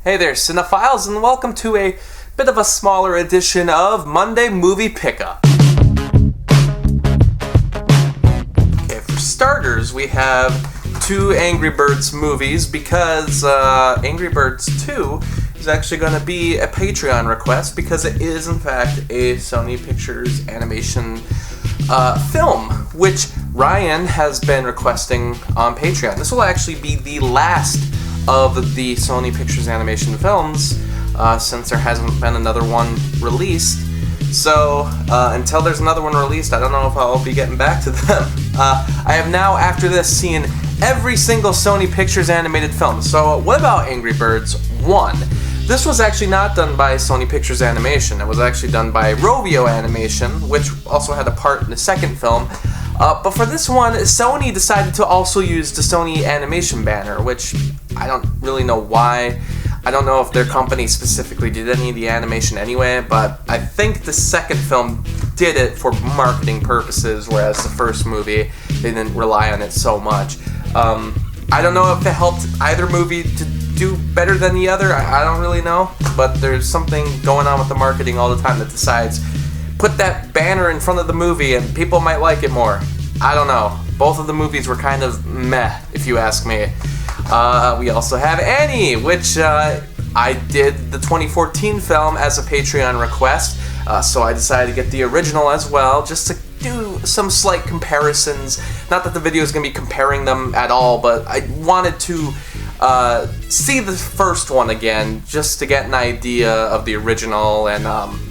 Hey there, cinephiles, and welcome to a bit of a smaller edition of Monday Movie Pickup. Okay, for starters, we have two Angry Birds movies because Angry Birds 2 is actually going to be a Patreon request because it is, in fact, a Sony Pictures Animation film, which Ryan has been requesting on Patreon. This will actually be the last of the Sony Pictures Animation films since there hasn't been another one released. So until there's another one released, I don't know if I'll be getting back to them. I have now, after this, seen every single Sony Pictures animated film. So what about Angry Birds 1? This was actually not done by Sony Pictures Animation. It was actually done by Rovio Animation, which also had a part in the second film. But for this one, Sony decided to also use the Sony Animation banner, which I don't really know why. I don't know if their company specifically did any of the animation anyway, but I think the second film did it for marketing purposes, whereas the first movie, they didn't rely on it so much. I don't know if it helped either movie to do better than the other. I don't really know, but there's something going on with the marketing all the time that decides, put that banner in front of the movie and people might like it more. I don't know. Both of the movies were kind of meh, if you ask me. We also have Annie, which I did the 2014 film as a Patreon request, so I decided to get the original as well, just to do some slight comparisons. Not that the video is going to be comparing them at all, but I wanted to see the first one again, just to get an idea of the original. And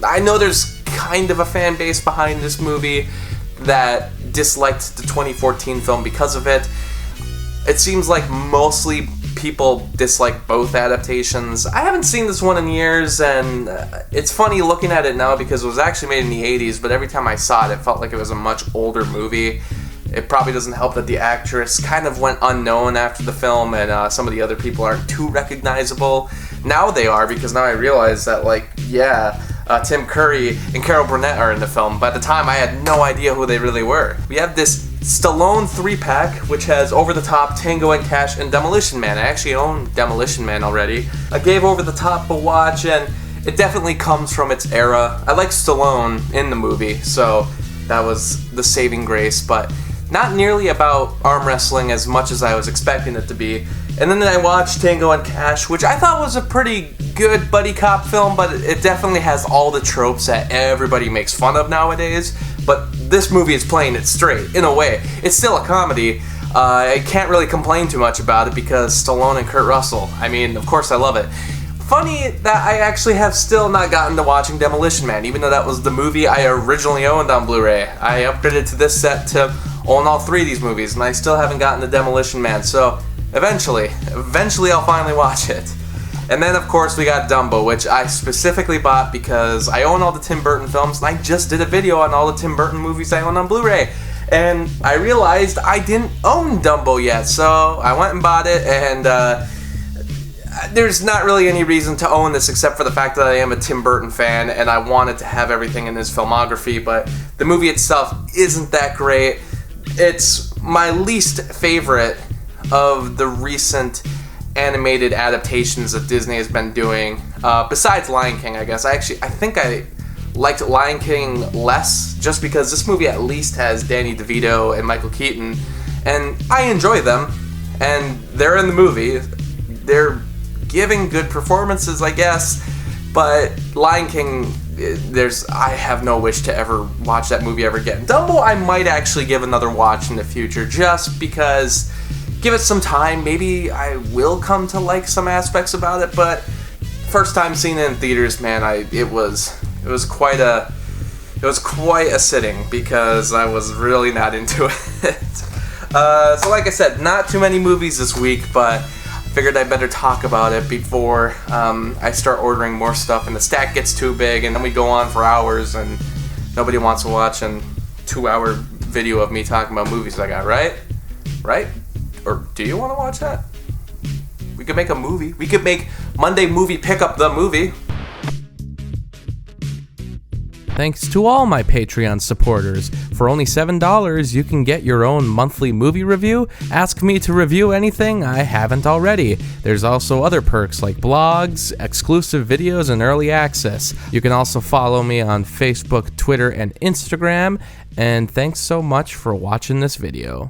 I know there's kind of a fan base behind this movie that disliked the 2014 film because of it. It seems like mostly people dislike both adaptations. I haven't seen this one in years, and it's funny looking at it now because it was actually made in the 80s, but every time I saw it, it felt like it was a much older movie. It probably doesn't help that the actress kind of went unknown after the film, and some of the other people aren't too recognizable. Now they are, because now I realize that, Tim Curry and Carol Burnett are in the film. By the time, I had no idea who they really were. We have this Stallone 3-pack, which has Over the Top, Tango and Cash, and Demolition Man. I actually own Demolition Man already. I gave Over the Top a watch, and it definitely comes from its era. I like Stallone in the movie, so that was the saving grace, but not nearly about arm wrestling as much as I was expecting it to be. And then I watched Tango and Cash, which I thought was a pretty good buddy cop film, but it definitely has all the tropes that everybody makes fun of nowadays. But this movie is playing it straight, in a way. It's still a comedy. I can't really complain too much about it because Stallone and Kurt Russell. I mean, of course I love it. Funny that I actually have still not gotten to watching Demolition Man, even though that was the movie I originally owned on Blu-ray. I upgraded to this set to own all three of these movies, and I still haven't gotten to Demolition Man, so eventually I'll finally watch it. And then, of course, we got Dumbo, which I specifically bought because I own all the Tim Burton films, and I just did a video on all the Tim Burton movies I own on Blu-ray. And I realized I didn't own Dumbo yet, so I went and bought it, and there's not really any reason to own this except for the fact that I am a Tim Burton fan, and I wanted to have everything in his filmography, but the movie itself isn't that great. It's my least favorite of the recent animated adaptations that Disney has been doing, besides Lion King, I guess. I think I liked Lion King less, just because this movie at least has Danny DeVito and Michael Keaton, and I enjoy them, and they're in the movie. They're giving good performances, I guess, but Lion King, I have no wish to ever watch that movie ever again. Dumbo, I might actually give another watch in the future, just because, give it some time, maybe I will come to like some aspects about it, but first time seeing it in theaters, man, it was quite a sitting, because I was really not into it. So like I said, not too many movies this week, but I figured I better talk about it before I start ordering more stuff and the stack gets too big, and then we go on for hours and nobody wants to watch a 2-hour video of me talking about movies I got, right? Or do you want to watch that? We could make a movie. We could make Monday Movie Pickup the movie. Thanks to all my Patreon supporters. For only $7, you can get your own monthly movie review. Ask me to review anything I haven't already. There's also other perks like blogs, exclusive videos, and early access. You can also follow me on Facebook, Twitter, and Instagram. And thanks so much for watching this video.